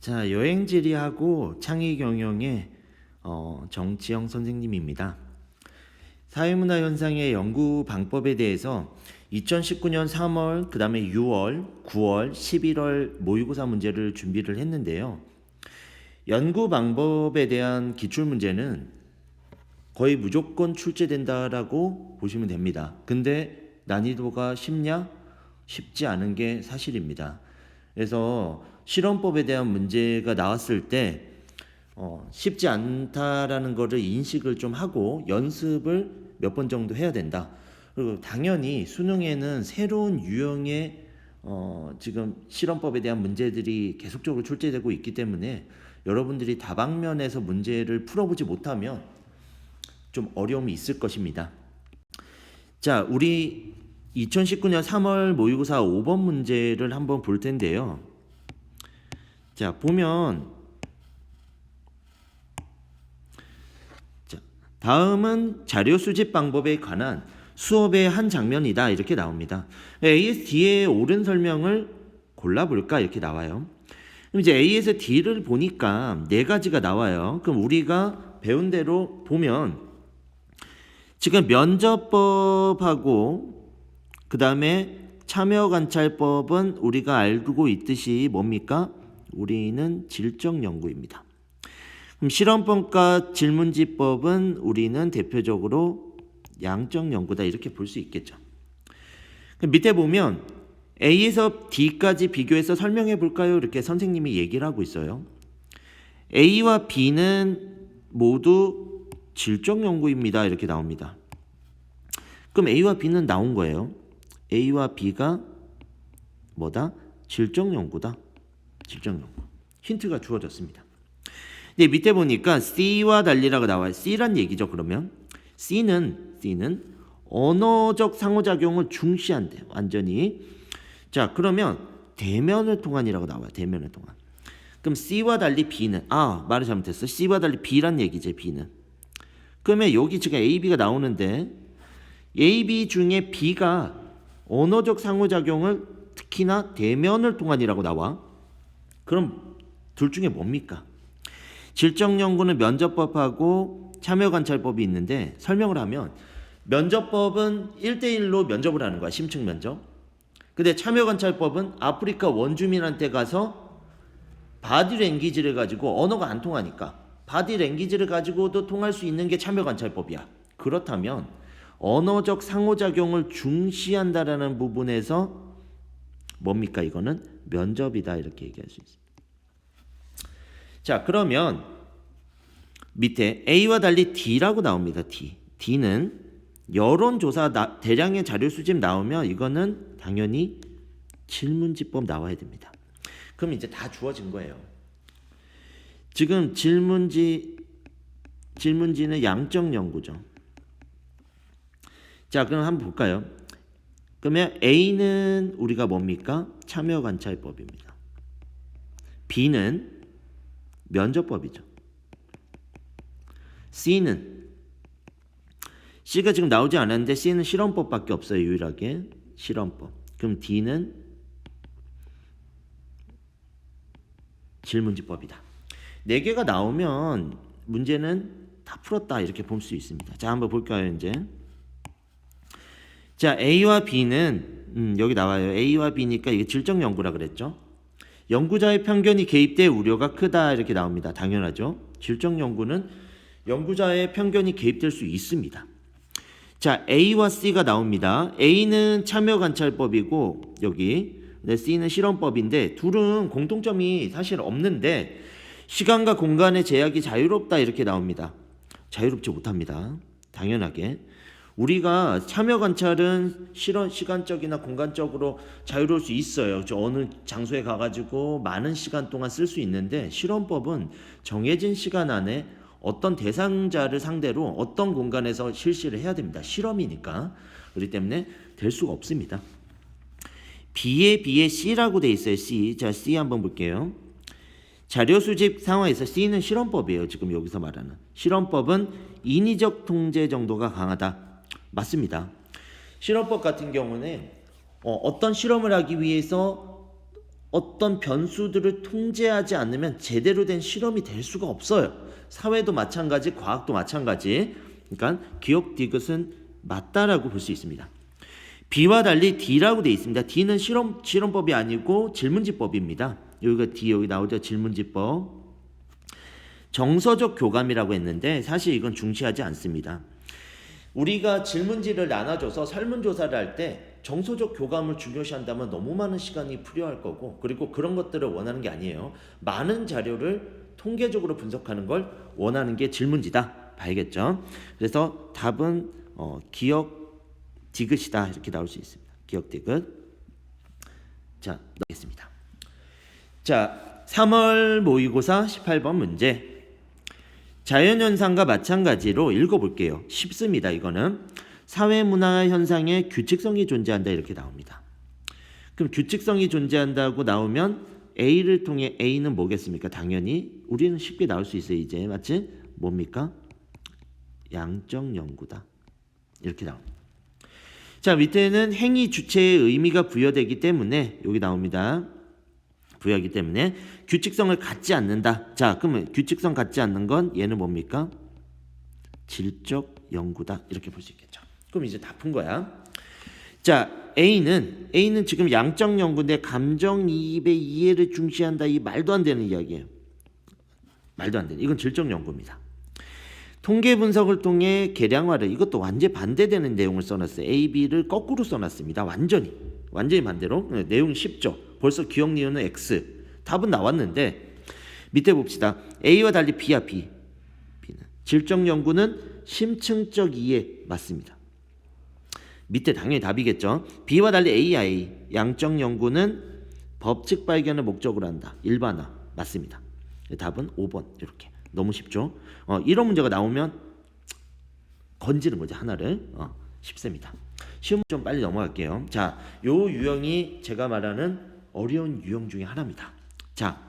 자, 여행지리하고 창의경영의 정치영 선생님입니다. 사회문화 현상의 연구 방법에 대해서 2019년 3월, 그 다음에 6월, 9월, 11월 모의고사 문제를 준비를 했는데요. 연구 방법에 대한 기출문제는 거의 무조건 출제된다라고 보시면 됩니다. 근데 난이도가 쉽냐? 쉽지 않은 게 사실입니다. 그래서 실험법에 대한 문제가 나왔을 때 쉽지 않다라는 거를 인식을 좀 하고 연습을 몇 번 정도 해야 된다. 그리고 당연히 수능에는 새로운 유형의 지금 실험법에 대한 문제들이 계속적으로 출제되고 있기 때문에 여러분들이 다방면에서 문제를 풀어보지 못하면 좀 어려움이 있을 것입니다. 자, 우리 2019년 3월 모의고사 5번 문제를 한번 볼 텐데요. 자, 보면 다음은 자료 수집 방법에 관한 수업의 한 장면이다 이렇게 나옵니다. A에서 D의 옳은 설명을 골라볼까 이렇게 나와요. 그럼 이제 A에서 D를 보니까 네 가지가 나와요. 그럼 우리가 배운 대로 보면 지금 면접법하고 그 다음에 참여관찰법은 우리가 알고 있듯이 뭡니까? 우리는 질적 연구입니다. 그럼 실험법과 질문지법은 우리는 대표적으로 양적 연구다 이렇게 볼 수 있겠죠. 그럼 밑에 보면 A에서 D까지 비교해서 설명해 볼까요? 이렇게 선생님이 얘기를 하고 있어요. A와 B는 모두 질적 연구입니다. 이렇게 나옵니다. 그럼 A와 B는 나온 거예요. A와 B가 뭐다? 질적 연구다. 질적 연구. 힌트가 주어졌습니다. 근데 밑에 보니까 C와 달리라고 나와요. C란 얘기죠. 그러면 C는 언어적 상호작용을 중시한대요. 완전히. 자, 그러면 대면을 통한이라고 나와요. 대면을 통한. 그럼 C와 달리 B는 말을 잘못했어. C와 달리 B란 얘기지. B는. 그러면 여기 지금 A, B가 나오는데 A, B 중에 B가 언어적 상호작용을 특히나 대면을 통한이라고 나와. 그럼 둘 중에 뭡니까? 질적 연구는 면접법하고 참여관찰법이 있는데 설명을 하면 면접법은 1대1로 면접을 하는 거야. 심층 면접. 근데 참여관찰법은 아프리카 원주민한테 가서 바디랭귀지를 가지고 언어가 안 통하니까 바디랭귀지를 가지고도 통할 수 있는 게 참여관찰법이야. 그렇다면 언어적 상호작용을 중시한다라는 부분에서 뭡니까? 이거는 면접이다 이렇게 얘기할 수 있습니다. 자, 그러면 밑에 A와 달리 D라고 나옵니다. D는 여론조사 대량의 자료 수집 나오면 이거는 당연히 질문지법 나와야 됩니다. 그럼 이제 다 주어진 거예요. 지금 질문지는 양적 연구죠. 자, 그럼 한번 볼까요? 그러면 A는 우리가 뭡니까? 참여관찰법입니다. B는 면접법이죠. C가 지금 나오지 않았는데 C는 실험법밖에 없어요. 유일하게 실험법. 그럼 D는 질문지법이다. 4개가 나오면 문제는 다 풀었다 이렇게 볼 수 있습니다. 자, 한번 볼까요? 이제 자, A와 B는 여기 나와요. A와 B니까 이게 질적 연구라 그랬죠. 연구자의 편견이 개입돼 우려가 크다 이렇게 나옵니다. 당연하죠. 질적 연구는 연구자의 편견이 개입될 수 있습니다. 자, A와 C가 나옵니다. A는 참여관찰법이고 여기 C는 실험법인데 둘은 공통점이 사실 없는데 시간과 공간의 제약이 자유롭다 이렇게 나옵니다. 자유롭지 못합니다. 당연하게. 우리가 참여관찰은 시간적이나 공간적으로 자유로울 수 있어요. 어느 장소에 가가지고 많은 시간 동안 쓸 수 있는데 실험법은 정해진 시간 안에 어떤 대상자를 상대로 어떤 공간에서 실시를 해야 됩니다. 실험이니까. 그렇기 때문에 될 수가 없습니다. B에 C라고 돼 있어요. C. 자, C 한번 볼게요. 자료 수집 상황에서 C는 실험법이에요. 지금 여기서 말하는. 실험법은 인위적 통제 정도가 강하다. 맞습니다. 실험법 같은 경우는 어떤 실험을 하기 위해서 어떤 변수들을 통제하지 않으면 제대로 된 실험이 될 수가 없어요. 사회도 마찬가지, 과학도 마찬가지. 그러니까 기억 디귿은 맞다라고 볼 수 있습니다. B와 달리 D라고 되어 있습니다. D는 실험법이 아니고 질문지법입니다. 여기가 D 여기 나오죠. 질문지법. 정서적 교감이라고 했는데 사실 이건 중시하지 않습니다. 우리가 질문지를 나눠줘서 설문조사를 할 때 정서적 교감을 중요시한다면 너무 많은 시간이 필요할 거고, 그리고 그런 것들을 원하는 게 아니에요. 많은 자료를 통계적으로 분석하는 걸 원하는 게 질문지다. 봐야겠죠. 그래서 답은 기억 디귿이다 이렇게 나올 수 있습니다. 기억 디귿. 자, 넣겠습니다. 자, 3월 모의고사 18번 문제. 자연현상과 마찬가지로 읽어볼게요. 쉽습니다. 이거는 사회문화 현상에 규칙성이 존재한다 이렇게 나옵니다. 그럼 규칙성이 존재한다고 나오면 A를 통해 A는 뭐겠습니까? 당연히 우리는 쉽게 나올 수 있어요. 이제 맞지? 뭡니까? 양적 연구다 이렇게 나옵니다. 자, 밑에는 행위 주체의 의미가 부여되기 때문에 여기 나옵니다. 부여하기 때문에 규칙성을 갖지 않는다. 자, 그러면 규칙성 갖지 않는 건 얘는 뭡니까? 질적 연구다 이렇게 볼 수 있겠죠. 그럼 이제 다 푼 거야. 자, A는 지금 양적 연구인데 감정이입의 이해를 중시한다. 이 말도 안 되는 이야기예요. 말도 안 되는. 이건 질적 연구입니다. 통계 분석을 통해 계량화를, 이것도 완전히 반대되는 내용을 써놨어요. A, B를 거꾸로 써놨습니다. 완전히 반대로. 내용이 쉽죠. 벌써 기억 니은은 X. 답은 나왔는데 밑에 봅시다. A와 달리 B야. B는 질적 연구는 심층적 이해 맞습니다. 밑에 당연히 답이겠죠. B와 달리 A야. A. 양적 연구는 법칙 발견을 목적으로 한다. 일반화 맞습니다. 답은 5번 이렇게. 너무 쉽죠. 이런 문제가 나오면 건지는 거죠. 하나를. 쉽습니다. 시험 좀 빨리 넘어갈게요. 자, 요 유형이 제가 말하는 어려운 유형 중에 하나입니다. 자,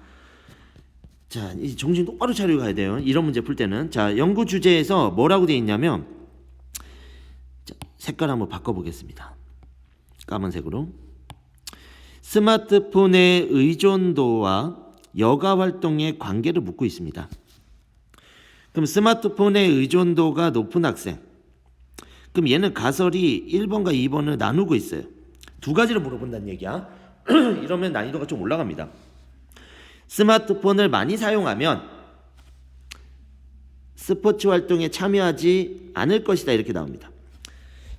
이 정신 똑바로 차리고 가야 돼요. 이런 문제 풀 때는. 자, 연구 주제에서 뭐라고 되어 있냐면, 자, 색깔 한번 바꿔보겠습니다. 까만색으로. 스마트폰의 의존도와 여가 활동의 관계를 묻고 있습니다. 그럼 스마트폰의 의존도가 높은 학생. 그럼 얘는 가설이 1번과 2번을 나누고 있어요. 두 가지를 물어본다는 얘기야. 이러면 난이도가 좀 올라갑니다. 스마트폰을 많이 사용하면 스포츠 활동에 참여하지 않을 것이다 이렇게 나옵니다.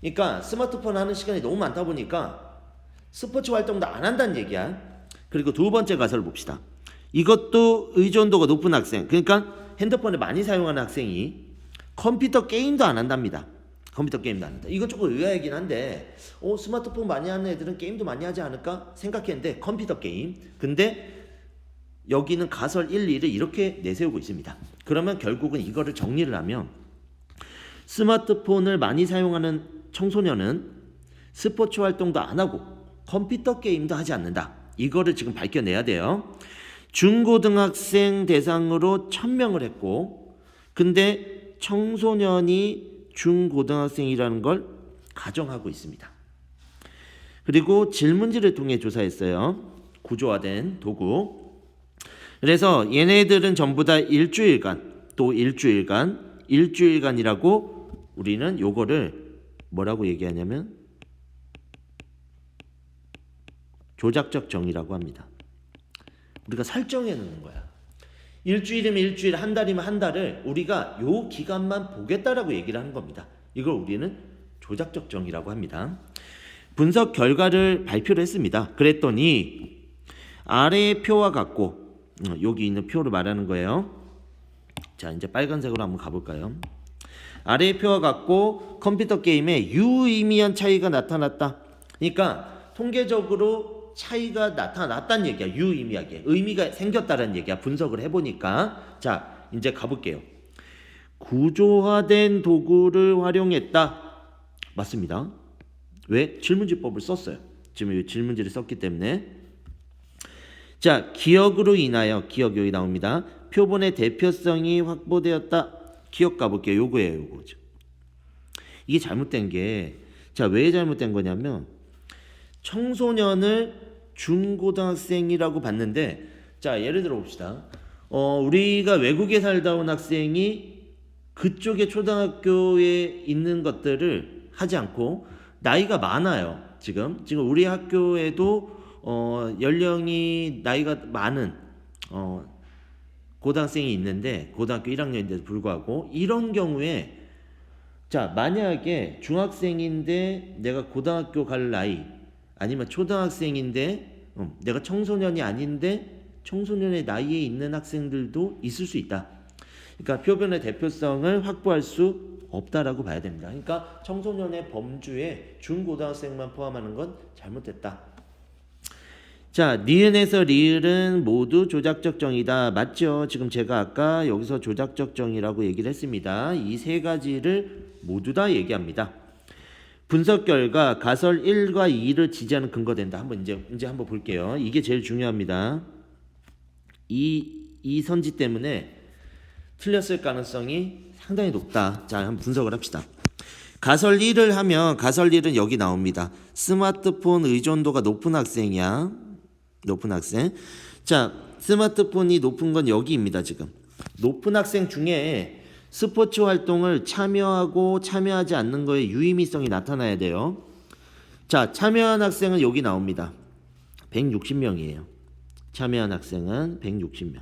그러니까 스마트폰 하는 시간이 너무 많다 보니까 스포츠 활동도 안 한다는 얘기야. 그리고 두 번째 가설을 봅시다. 이것도 의존도가 높은 학생. 그러니까 핸드폰을 많이 사용하는 학생이 컴퓨터 게임도 안 한답니다. 컴퓨터 게임도 안 한다. 이건 조금 의아하긴 한데 스마트폰 많이 하는 애들은 게임도 많이 하지 않을까 생각했는데 컴퓨터 게임. 근데 여기는 가설 1, 2를 이렇게 내세우고 있습니다. 그러면 결국은 이거를 정리를 하면 스마트폰을 많이 사용하는 청소년은 스포츠 활동도 안 하고 컴퓨터 게임도 하지 않는다. 이거를 지금 밝혀내야 돼요. 중고등학생 대상으로 1000명을 했고 근데 청소년이 중고등학생이라는 걸 가정하고 있습니다. 그리고 질문지를 통해 조사했어요. 구조화된 도구. 그래서 얘네들은 전부 다 일주일간이라고 우리는 요거를 뭐라고 얘기하냐면 조작적 정의라고 합니다. 우리가 설정해 놓는 거야. 일주일이면 일주일, 한 달이면 한 달을 우리가 요 기간만 보겠다라고 얘기를 하는 겁니다. 이걸 우리는 조작적 정의라고 합니다. 분석 결과를 발표를 했습니다. 그랬더니 아래의 표와 같고 여기 있는 표를 말하는 거예요. 자, 이제 빨간색으로 한번 가볼까요? 아래의 표와 같고 컴퓨터 게임에 유의미한 차이가 나타났다. 그러니까 통계적으로 차이가 나타났다는 얘기야. 유의미하게. 의미가 생겼다는 얘기야. 분석을 해보니까. 자, 이제 가볼게요. 구조화된 도구를 활용했다. 맞습니다. 왜? 질문지법을 썼어요. 지금 이 질문지를 썼기 때문에. 자, 기억으로 인하여, 기억 여기 나옵니다. 표본의 대표성이 확보되었다. 기억 가볼게요. 요거예요. 요거죠. 이게 잘못된 게, 자, 왜 잘못된 거냐면 청소년을 중고등학생이라고 봤는데, 자, 예를 들어 봅시다. 우리가 외국에 살다 온 학생이 그쪽에 초등학교에 있는 것들을 하지 않고 나이가 많아요. 지금 우리 학교에도 연령이 나이가 많은 고등학생이 있는데 고등학교 1학년인데도 불구하고 이런 경우에 자, 만약에 중학생인데 내가 고등학교 갈 나이 아니면 초등학생인데 내가 청소년이 아닌데 청소년의 나이에 있는 학생들도 있을 수 있다. 그러니까 표변의 대표성을 확보할 수 없다라고 봐야 됩니다. 그러니까 청소년의 범주에 중고등학생만 포함하는 건 잘못됐다. 자, 니은에서 리을은 모두 조작적 정의다. 맞죠? 지금 제가 아까 여기서 조작적 정의라고 얘기를 했습니다. 이 세 가지를 모두 다 얘기합니다. 분석 결과 가설 1과 2를 지지하는 근거된다. 한번 이제 한번 볼게요. 이게 제일 중요합니다. 이 선지 때문에 틀렸을 가능성이 상당히 높다. 자, 한번 분석을 합시다. 가설 1을 하면 가설 1은 여기 나옵니다. 스마트폰 의존도가 높은 학생이야. 높은 학생. 자, 스마트폰이 높은 건 여기입니다. 지금 높은 학생 중에 스포츠 활동을 참여하고 참여하지 않는 거에 유의미성이 나타나야 돼요. 자, 참여한 학생은 여기 나옵니다. 160명이에요. 참여한 학생은 160명.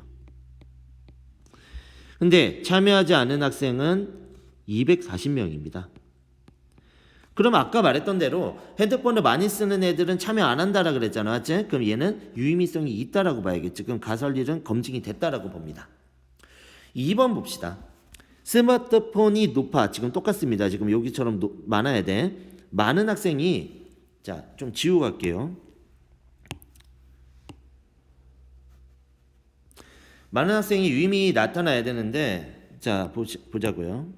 근데 참여하지 않은 학생은 240명입니다. 그럼 아까 말했던 대로 핸드폰을 많이 쓰는 애들은 참여 안 한다라 그랬잖아. 맞지? 그럼 얘는 유의미성이 있다라고 봐야겠지. 그럼 가설일은 검증이 됐다라고 봅니다. 2번 봅시다. 스마트폰이 높아. 지금 똑같습니다. 지금 여기처럼 많아야 돼. 많은 학생이 자, 좀 지우고 갈게요. 많은 학생이 유의미 나타나야 되는데 자, 보자고요.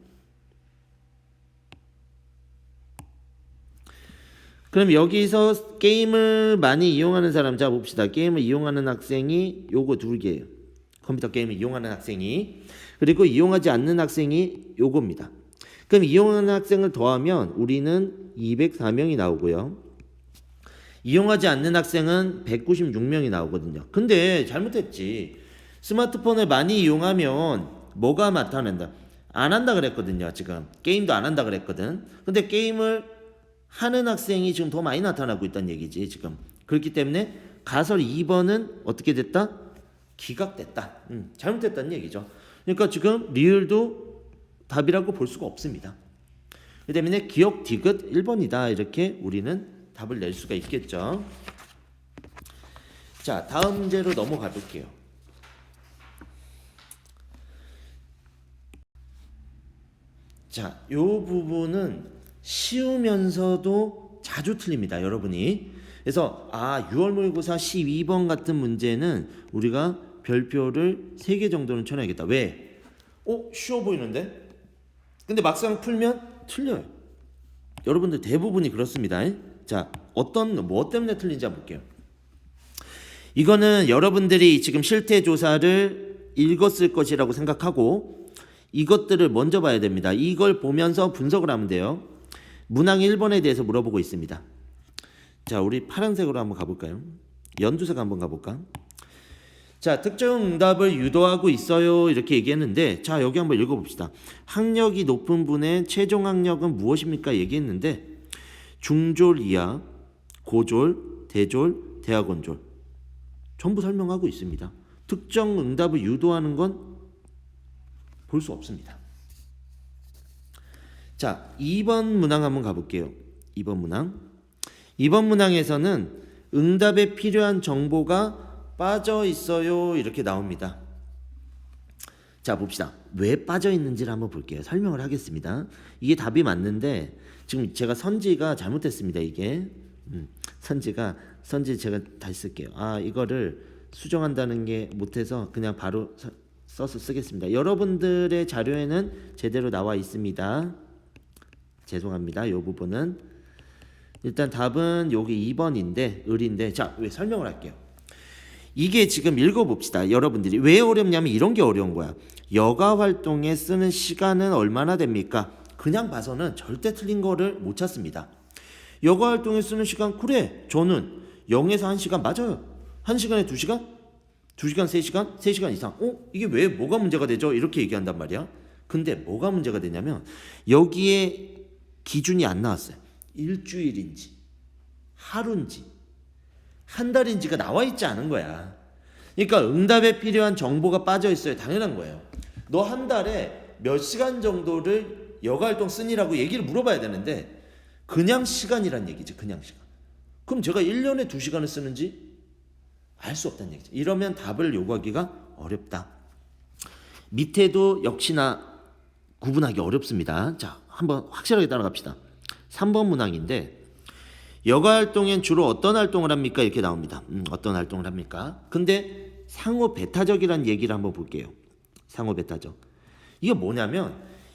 그럼 여기서 게임을 많이 이용하는 사람 자 봅시다. 게임을 이용하는 학생이 요거 2개예요. 컴퓨터 게임을 이용하는 학생이. 그리고 이용하지 않는 학생이 요겁니다. 그럼 이용하는 학생을 더하면 우리는 204명이 나오고요. 이용하지 않는 학생은 196명이 나오거든요. 근데 잘못했지. 스마트폰을 많이 이용하면 뭐가 나타난다? 안 한다 그랬거든요. 지금 게임도 안 한다 그랬거든. 근데 게임을 하는 학생이 지금 더 많이 나타나고 있다는 얘기지. 지금 그렇기 때문에 가설 2번은 어떻게 됐다? 기각됐다. 잘못됐다는 얘기죠. 그러니까 지금 리을도 답이라고 볼 수가 없습니다. 그 때문에 기억 디귿 1번이다. 이렇게 우리는 답을 낼 수가 있겠죠. 자, 다음 문제로 넘어가 볼게요. 자, 요 부분은 쉬우면서도 자주 틀립니다. 여러분이. 그래서 6월 모의고사 12번 같은 문제는 우리가 별표를 3개 정도는 쳐놔야겠다. 왜? 쉬워 보이는데? 근데 막상 풀면 틀려요. 여러분들 대부분이 그렇습니다. 자, 뭐 때문에 틀린지 한번 볼게요. 이거는 여러분들이 지금 실태 조사를 읽었을 것이라고 생각하고 이것들을 먼저 봐야 됩니다. 이걸 보면서 분석을 하면 돼요. 문항 1번에 대해서 물어보고 있습니다. 자, 우리 파란색으로 한번 가볼까요? 연두색 한번 가볼까? 자, 특정 응답을 유도하고 있어요. 이렇게 얘기했는데 자, 여기 한번 읽어봅시다. 학력이 높은 분의 최종 학력은 무엇입니까? 얘기했는데 중졸 이하, 고졸, 대졸, 대학원졸 전부 설명하고 있습니다. 특정 응답을 유도하는 건 볼 수 없습니다. 자, 2번 문항 한번 가볼게요. 2번 문항. 2번 문항에서는 응답에 필요한 정보가 빠져 있어요. 이렇게 나옵니다. 자, 봅시다. 왜 빠져 있는지를 한번 볼게요. 설명을 하겠습니다. 이게 답이 맞는데 지금 제가 선지가 잘못됐습니다. 이게 선지 제가 다시 쓸게요. 이거를 수정한다는 게 못해서 그냥 바로 써서 쓰겠습니다. 여러분들의 자료에는 제대로 나와 있습니다. 죄송합니다. 이 부분은 일단 답은 여기 2번인데 을인데 자, 왜 설명을 할게요. 이게 지금 읽어봅시다. 여러분들이 왜 어렵냐면 이런 게 어려운 거야. 여가 활동에 쓰는 시간은 얼마나 됩니까? 그냥 봐서는 절대 틀린 거를 못 찾습니다. 여가 활동에 쓰는 시간 그래 저는 0에서 1시간 맞아요. 1시간에 2시간? 2시간 3시간? 3시간 이상. 이게 왜 뭐가 문제가 되죠? 이렇게 얘기한단 말이야. 근데 뭐가 문제가 되냐면 여기에 기준이 안 나왔어요. 일주일인지 하루인지 한 달인지가 나와 있지 않은 거야. 그러니까 응답에 필요한 정보가 빠져 있어요. 당연한 거예요. 너 한 달에 몇 시간 정도를 여가활동 쓰니라고 얘기를 물어봐야 되는데 그냥 시간이란 얘기지. 그냥 시간. 그럼 제가 1년에 2시간을 쓰는지 알 수 없다는 얘기죠. 이러면 답을 요구하기가 어렵다. 밑에도 역시나 구분하기 어렵습니다. 자, 한번 확실하게 따라갑시다. 3번 문항인데 여가활동엔 주로 어떤 활동을 합니까? 이렇게 나옵니다. 어떤 활동을 합니까? 근데 상호 배타적이라는 얘기를 한번 볼게요. 상호 배타적. 이게 뭐냐면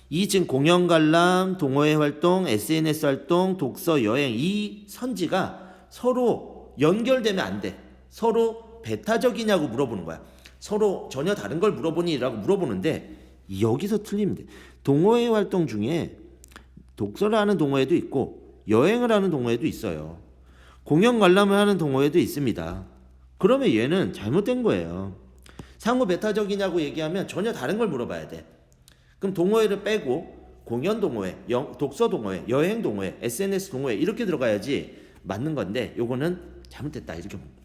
이 지금 공연 관람, 동호회 활동, SNS 활동, 독서, 여행 이 선지가 서로 연결되면 안 돼. 서로 배타적이냐고 물어보는 거야. 서로 전혀 다른 걸 물어보니라고 물어보는데 여기서 틀리면 돼. 동호회 활동 중에 독서를 하는 동호회도 있고 여행을 하는 동호회도 있어요. 공연 관람을 하는 동호회도 있습니다. 그러면 얘는 잘못된 거예요. 상호 배타적이냐고 얘기하면 전혀 다른 걸 물어봐야 돼. 그럼 동호회를 빼고 공연 동호회, 독서 동호회, 여행 동호회, SNS 동호회 이렇게 들어가야지 맞는 건데 요거는 잘못됐다 이렇게 봅니다.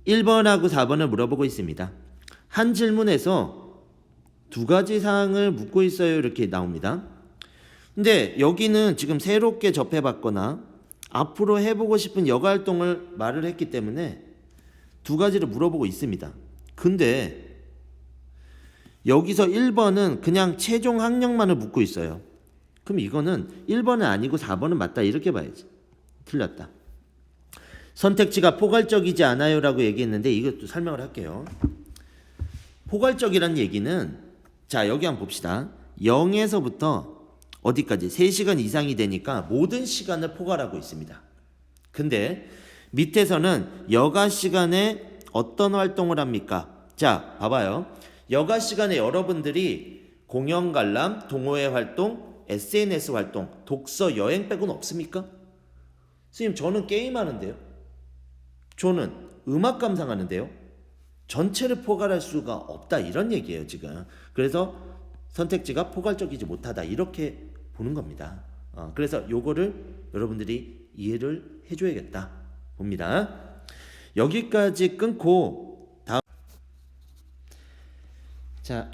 1번하고 4번을 물어보고 있습니다. 한 질문에서 2가지 사항을 묻고 있어요. 이렇게 나옵니다. 근데 여기는 지금 새롭게 접해봤거나 앞으로 해보고 싶은 여가활동을 말을 했기 때문에 2가지를 물어보고 있습니다. 근데 여기서 1번은 그냥 최종 학력만을 묻고 있어요. 그럼 이거는 1번은 아니고 4번은 맞다 이렇게 봐야지. 틀렸다. 선택지가 포괄적이지 않아요 라고 얘기했는데 이것도 설명을 할게요. 포괄적이라는 얘기는 자 여기 한번 봅시다. 0에서부터 어디까지? 3시간 이상이 되니까 모든 시간을 포괄하고 있습니다. 근데 밑에서는 여가 시간에 어떤 활동을 합니까? 자 봐봐요. 여가 시간에 여러분들이 공연 관람, 동호회 활동, SNS 활동, 독서, 여행 빼고는 없습니까? 선생님 저는 게임하는데요. 저는 음악 감상하는데요. 전체를 포괄할 수가 없다 이런 얘기예요 지금. 그래서 선택지가 포괄적이지 못하다 이렇게 보는 겁니다. 그래서 요거를 여러분들이 이해를 해줘야겠다 봅니다. 여기까지 끊고 다음 자